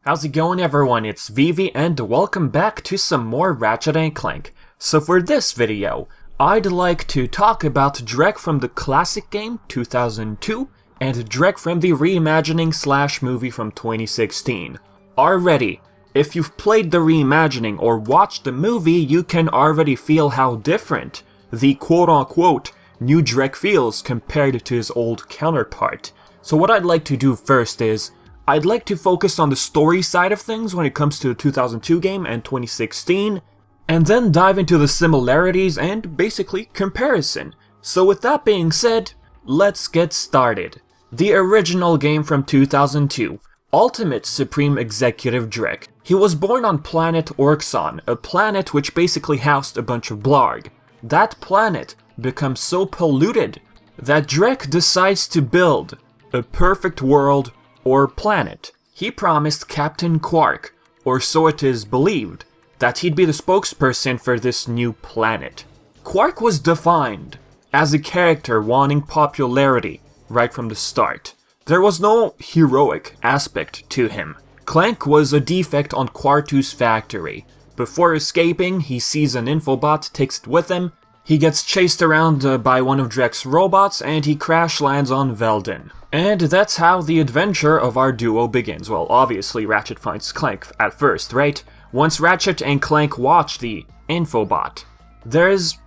How's it going, everyone? It's Vivi and welcome back to some more Ratchet and Clank. So for this video, I'd like to talk about Drek from the classic game 2002 and Drek from the reimagining / movie from 2016. Already, if you've played the reimagining or watched the movie, you can already feel how different the quote-unquote new Drek feels compared to his old counterpart. So what I'd like to do first is, I'd like to focus on the story side of things when it comes to the 2002 game and 2016, and then dive into the similarities and basically comparison. So with that being said, let's get started. The original game from 2002, Ultimate Supreme Executive Drek. He was born on planet Orxon, a planet which basically housed a bunch of blarg. That planet becomes so polluted that Drek decides to build a perfect world or planet. He promised Captain Quark, or so it is believed, that he'd be the spokesperson for this new planet. Quark was defined as a character wanting popularity right from the start. There was no heroic aspect to him. Clank was a defect on Quartu's factory. Before escaping, he sees an infobot, takes it with him. He gets chased around by one of Drek's robots and he crash lands on Veldin. And that's how the adventure of our duo begins. Well, obviously Ratchet finds Clank at first, right? Once Ratchet and Clank watch the infobot, there's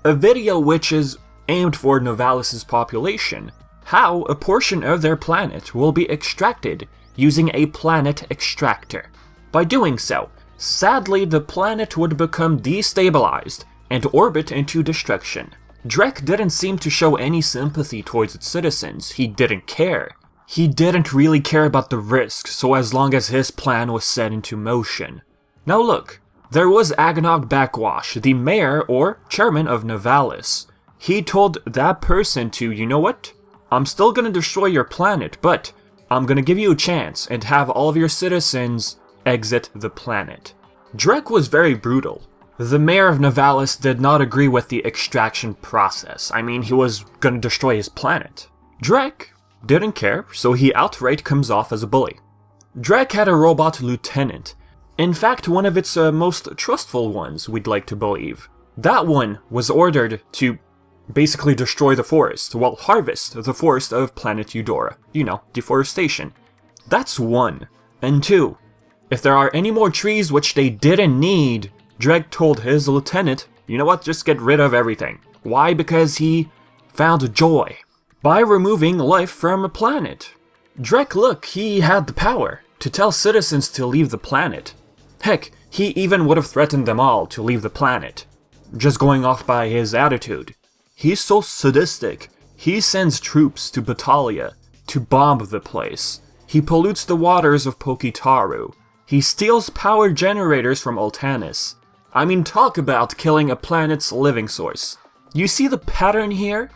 a video which is aimed for Novalis' population. How a portion of their planet will be extracted using a planet extractor. By doing so, sadly the planet would become destabilized and orbit into destruction. Drek didn't seem to show any sympathy towards its citizens. He didn't care. He didn't really care about the risk, so as long as his plan was set into motion. Now look, there was Agnog Backwash, the mayor or chairman of Novalis. He told that person to, you know what? I'm still gonna destroy your planet, but I'm gonna give you a chance and have all of your citizens exit the planet. Drek was very brutal. The mayor of Novalis did not agree with the extraction process. I mean, he was gonna destroy his planet. Drek didn't care, so he outright comes off as a bully. Drek had a robot lieutenant. In fact, one of its most trustful ones, we'd like to believe. That one was ordered to basically destroy the forest, well, harvest the forest of planet Eudora. You know, deforestation. That's one. And two, if there are any more trees which they didn't need, Drek told his lieutenant, you know what, just get rid of everything. Why? Because he found joy by removing life from a planet. Drek, look, he had the power to tell citizens to leave the planet. Heck, he even would have threatened them all to leave the planet. Just going off by his attitude. He's so sadistic. He sends troops to Batalia to bomb the place. He pollutes the waters of Pokitaru. He steals power generators from Ultanis. I mean, talk about killing a planet's living source. You see the pattern here?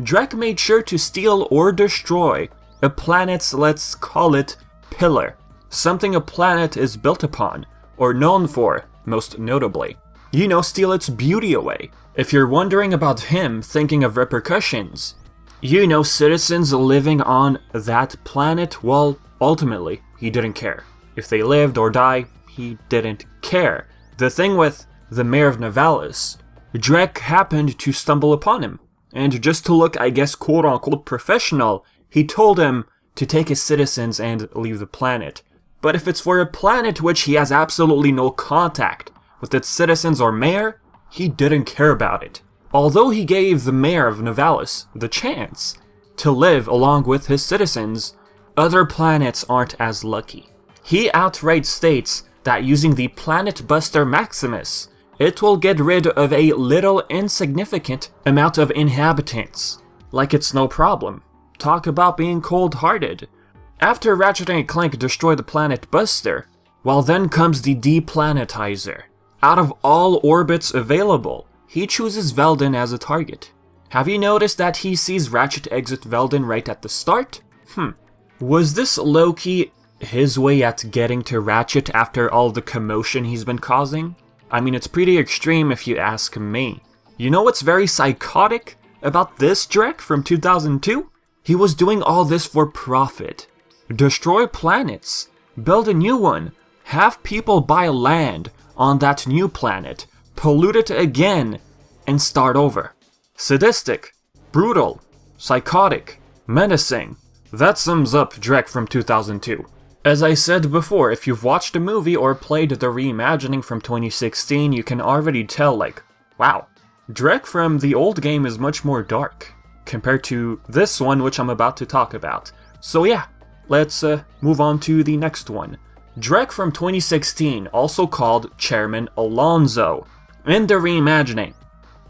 Drek made sure to steal or destroy a planet's, let's call it, pillar. Something a planet is built upon, or known for, most notably. You know, steal its beauty away. If you're wondering about him thinking of repercussions, you know, citizens living on that planet, well, ultimately, he didn't care. If they lived or died, he didn't care. The thing with the mayor of Novalis, Drek happened to stumble upon him, and just to look, I guess, quote-unquote professional, he told him to take his citizens and leave the planet. But if it's for a planet which he has absolutely no contact with its citizens or mayor, he didn't care about it. Although he gave the mayor of Novalis the chance to live along with his citizens, other planets aren't as lucky. He outright states that using the Planet Buster Maximus, it will get rid of a little insignificant amount of inhabitants. Like it's no problem. Talk about being cold-hearted. After Ratchet and Clank destroy the Planet Buster, well, then comes the Deplanetizer. Out of all orbits available, he chooses Veldin as a target. Have you noticed that he sees Ratchet exit Veldin right at the start? Was this low-key his way at getting to Ratchet after all the commotion he's been causing? I mean, it's pretty extreme if you ask me. You know what's very psychotic about this Drek from 2002? He was doing all this for profit. Destroy planets. build a new one, have people buy land on that new planet, pollute it again, and start over. Sadistic, brutal, psychotic, menacing. That sums up Drek from 2002. As I said before, if you've watched the movie or played the reimagining from 2016, you can already tell, like, wow, Drek from the old game is much more dark compared to this one, which I'm about to talk about. So yeah, let's move on to the next one. Drek from 2016, also called Chairman Alonzo. In the reimagining,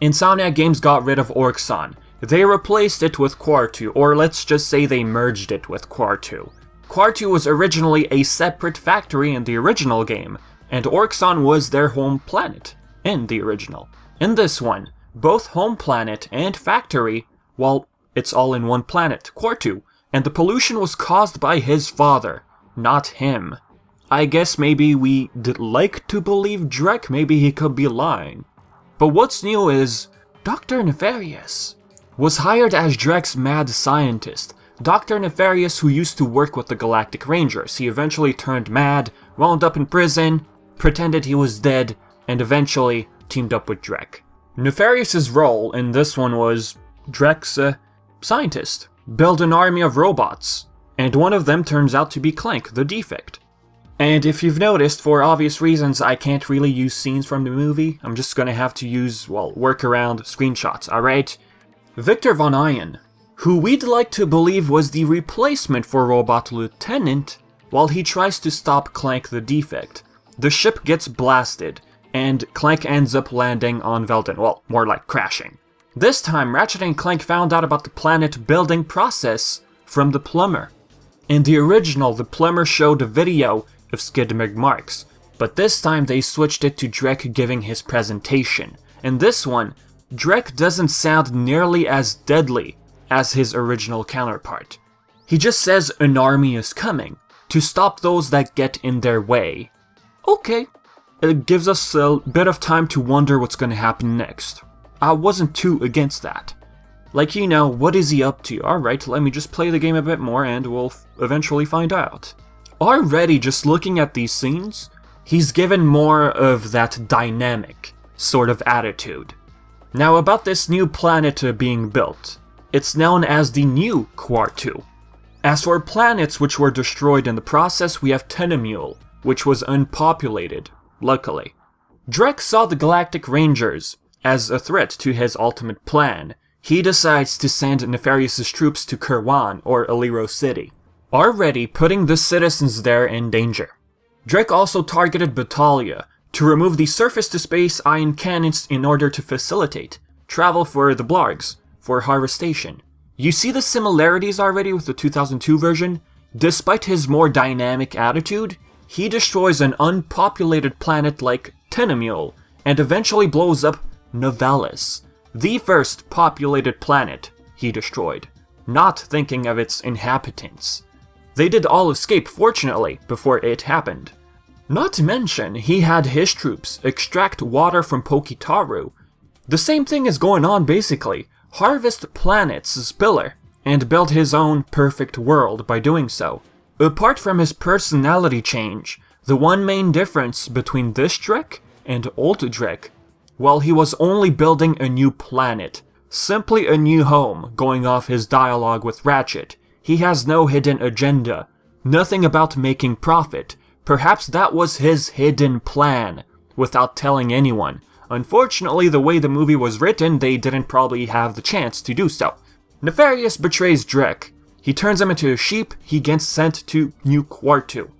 Insomniac Games got rid of Orxon. They replaced it with Quartu, or let's just say they merged it with Quartu. Quartu was originally a separate factory in the original game, and Orxon was their home planet in the original. In this one, both home planet and factory, well, it's all in one planet, Quartu, and the pollution was caused by his father, not him. I guess maybe we'd like to believe Drek, maybe he could be lying. But what's new is Dr. Nefarious was hired as Drek's mad scientist. Dr. Nefarious, who used to work with the Galactic Rangers, he eventually turned mad, wound up in prison, pretended he was dead, and eventually teamed up with Drek. Nefarious's role in this one was Drek's scientist. Build an army of robots, and one of them turns out to be Clank, the defect. And if you've noticed, for obvious reasons, I can't really use scenes from the movie. I'm just gonna have to use, well, workaround screenshots, alright? Victor Von Iron, who we'd like to believe was the replacement for Robot Lieutenant, while he tries to stop Clank the defect. The ship gets blasted, and Clank ends up landing on Velden, well, more like crashing. This time, Ratchet and Clank found out about the planet building process from the plumber. In the original, the plumber showed a video of skidmig marks, but this time they switched it to Drek giving his presentation. In this one, Drek doesn't sound nearly as deadly as his original counterpart. He just says an army is coming to stop those that get in their way. Okay, it gives us a bit of time to wonder what's gonna happen next. I wasn't too against that. Like, you know, what is he up to? Alright, let me just play the game a bit more and we'll eventually find out. Already, just looking at these scenes, he's given more of that dynamic sort of attitude. Now about this new planet being built, it's known as the new Quartu. As for planets which were destroyed in the process, we have Tenemule, which was unpopulated, luckily. Drek saw the Galactic Rangers as a threat to his ultimate plan. He decides to send Nefarious' troops to Kerwan, or Aliro City, already putting the citizens there in danger. Drek also targeted Batalia to remove the surface-to-space ion cannons in order to facilitate travel for the Blargs for harvestation. You see the similarities already with the 2002 version? Despite his more dynamic attitude, he destroys an unpopulated planet like Tenemule and eventually blows up Novalis, the first populated planet he destroyed, not thinking of its inhabitants. They did all escape, fortunately, before it happened. Not to mention, he had his troops extract water from Pokitaru. The same thing is going on basically. Harvest planets Spiller, and build his own perfect world by doing so. Apart from his personality change, the one main difference between this Drek and old Drek, well, he was only building a new planet, simply a new home, going off his dialogue with Ratchet. He has no hidden agenda, nothing about making profit. Perhaps that was his hidden plan, without telling anyone. Unfortunately, the way the movie was written, they didn't probably have the chance to do so. Nefarious betrays Drek. He turns him into a sheep, he gets sent to New Quartu.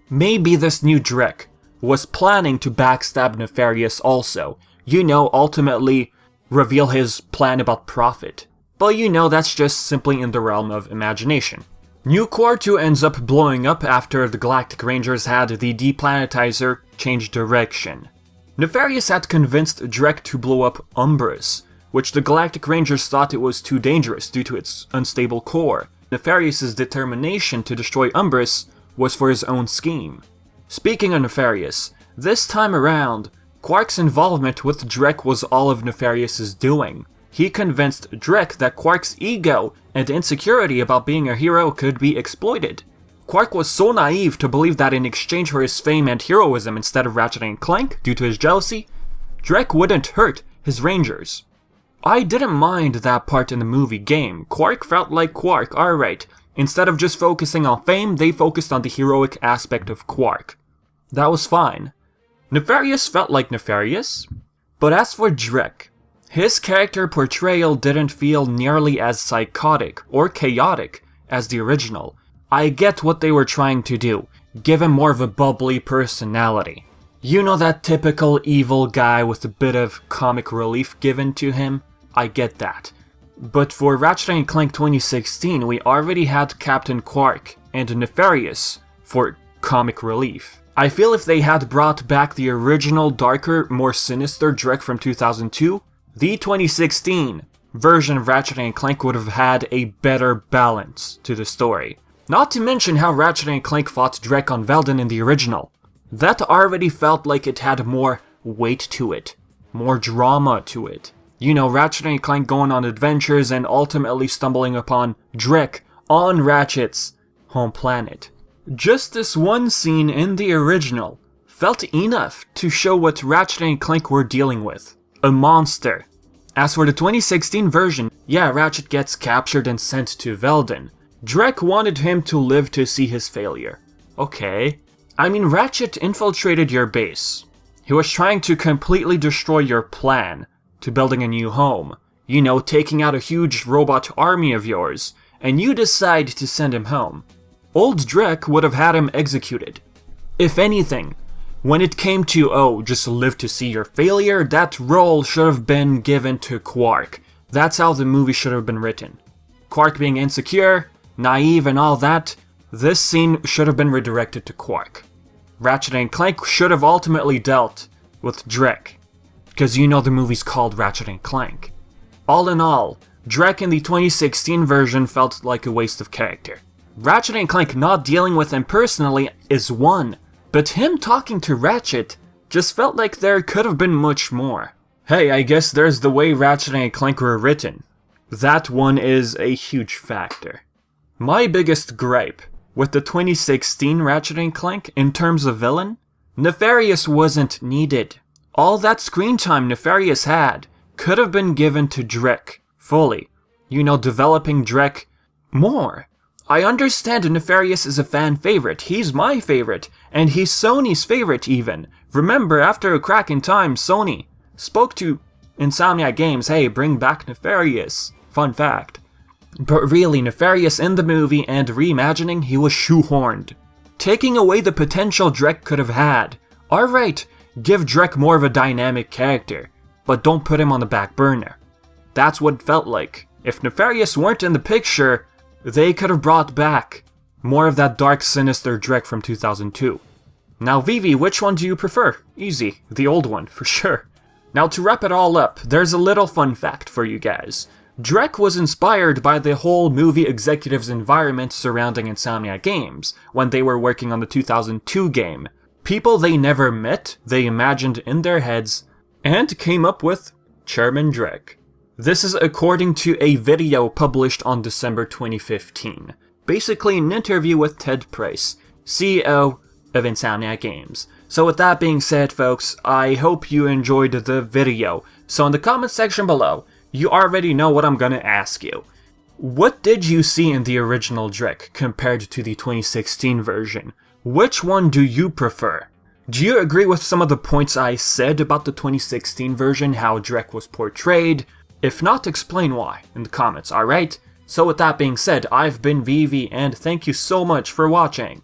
Maybe this new Drek was planning to backstab Nefarious also. You know, ultimately reveal his plan about profit. But you know, that's just simply in the realm of imagination. New Quartu ends up blowing up after the Galactic Rangers had the deplanetizer change direction. Nefarious had convinced Drek to blow up Umbrus, which the Galactic Rangers thought it was too dangerous due to its unstable core. Nefarious' determination to destroy Umbrus was for his own scheme. Speaking of Nefarious, this time around, Quark's involvement with Drek was all of Nefarious' doing. He convinced Drek that Quark's ego and insecurity about being a hero could be exploited. Quark was so naive to believe that in exchange for his fame and heroism instead of Ratchet and Clank, due to his jealousy, Drek wouldn't hurt his Rangers. I didn't mind that part in the movie game. Quark felt like Quark, alright. Instead of just focusing on fame, they focused on the heroic aspect of Quark. That was fine. Nefarious felt like Nefarious. But as for Drek, his character portrayal didn't feel nearly as psychotic or chaotic as the original. I get what they were trying to do, give him more of a bubbly personality. You know, that typical evil guy with a bit of comic relief given to him? I get that. But for Ratchet & Clank 2016, we already had Captain Quark and Nefarious for comic relief. I feel if they had brought back the original, darker, more sinister Drek from 2002, the 2016 version of Ratchet & Clank would have had a better balance to the story. Not to mention how Ratchet & Clank fought Drek on Veldin in the original. That already felt like it had more weight to it, more drama to it. You know, Ratchet & Clank going on adventures and ultimately stumbling upon Drek on Ratchet's home planet. Just this one scene in the original felt enough to show what Ratchet & Clank were dealing with. A monster. As for the 2016 version, yeah, Ratchet gets captured and sent to Veldin. Drek wanted him to live to see his failure. Okay. I mean, Ratchet infiltrated your base. He was trying to completely destroy your plan to building a new home. You know, taking out a huge robot army of yours, and you decide to send him home. Old Drek would have had him executed. If anything, when it came to, oh, just live to see your failure, that role should have been given to Quark. That's how the movie should have been written. Quark being insecure, naive and all that, this scene should have been redirected to Quark. Ratchet & Clank should have ultimately dealt with Drek, because you know the movie's called Ratchet & Clank. All in all, Drek in the 2016 version felt like a waste of character. Ratchet & Clank not dealing with him personally is one, but him talking to Ratchet just felt like there could have been much more. Hey, I guess there's the way Ratchet & Clank were written. That one is a huge factor. My biggest gripe with the 2016 Ratchet & Clank in terms of villain, Nefarious wasn't needed. All that screen time Nefarious had could have been given to Drek fully. You know, developing Drek more. I understand Nefarious is a fan favorite. He's my favorite, and he's Sony's favorite even. Remember, after a crack in time, Sony spoke to Insomniac Games, hey, bring back Nefarious. Fun fact. But really, Nefarious in the movie and reimagining, he was shoehorned. Taking away the potential Drek could have had. Alright, give Drek more of a dynamic character, but don't put him on the back burner. That's what it felt like. If Nefarious weren't in the picture, they could have brought back more of that dark, sinister Drek from 2002. Now Vivi, which one do you prefer? Easy, the old one, for sure. Now to wrap it all up, there's a little fun fact for you guys. Drek was inspired by the whole movie executive's environment surrounding Insomniac Games when they were working on the 2002 game. People they never met, they imagined in their heads, and came up with Chairman Drek. This is according to a video published on December 2015. Basically an interview with Ted Price, CEO of Insomniac Games. So with that being said, folks, I hope you enjoyed the video. So in the comment section below, you already know what I'm gonna ask you. What did you see in the original Drek compared to the 2016 version? Which one do you prefer? Do you agree with some of the points I said about the 2016 version, how Drek was portrayed? If not, explain why in the comments, alright? So with that being said, I've been Vivi, and thank you so much for watching.